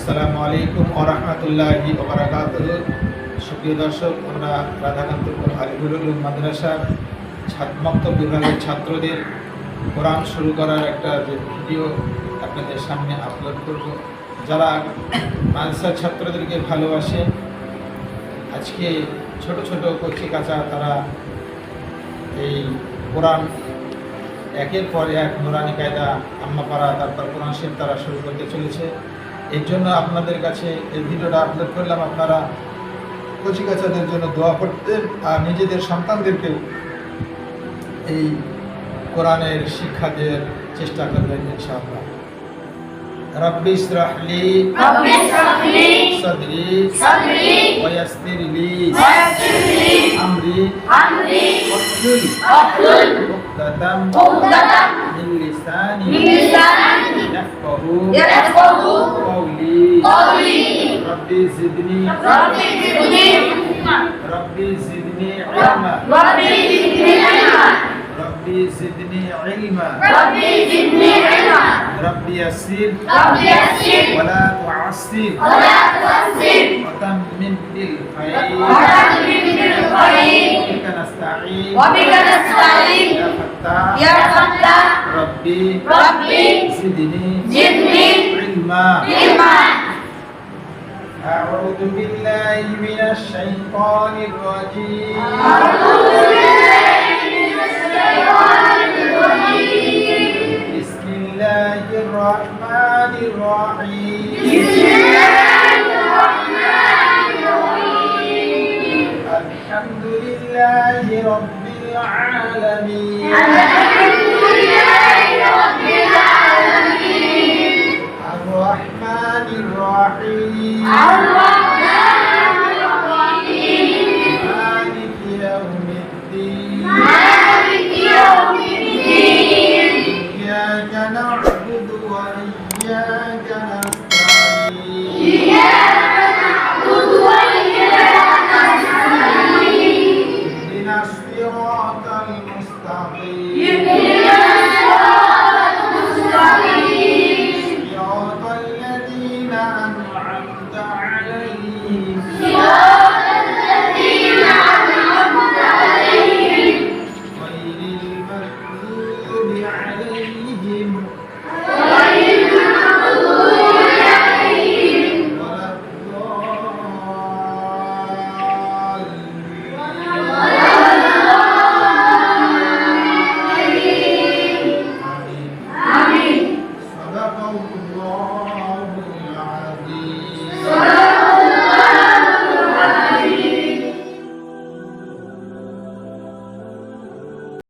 আসসালামু আলাইকুম ওয়া রাহমাতুল্লাহি ওয়া বারাকাতুহু। সুপ্রিয় দর্শক, আমরা রাধাকান্তপুর আলিমুল উলুম মাদ্রাসার মক্তব বিভাগের ছাত্রদের কোরআন শুরু করার একটা যে ভিডিও আপনাদের সামনে আপলোড করব। যারা মাদ্রাসার ছাত্রদেরকে ভালোবাসে, আজকে ছোট ছোট কচি কাঁচা তারা এই কোরআন একের পর এক নুরানি কায়দা আম্মাপাড়া, তারপর কোরআন শরীফ তারা শুরু করতে চলেছে। এর জন্য আপনাদের কাছে এই ভিডিওটা আপলোড করলাম। আপনারা কচিকাচাদের জন্য দোয়া করতেন আর নিজেদের সন্তানদেরকেও এই কোরআনের শিক্ষা দেওয়ার চেষ্টা করবেন ইনশাআল্লাহ। রব্বি ইশরাহ লি সাদরি ওয়া ইয়াসসির লি আমরি ওয়াহলুল উকদাতাম মিন লিসানি ইয়াফকাহু কওলি। রব্বি জিদনি ইলমা রব্বি জিদনি ইলমা ربي يسر ولا تعسر وتمم بالخير وبك نستعين يا فتاح ربي زدني علما أعوذ بالله من الشيطان الرجيم بسم الله الرحمن الرحيم الحمد لله رب العالمين الرحمن الرحيم مالك يوم الدين إياك نعبد وإياك نستعين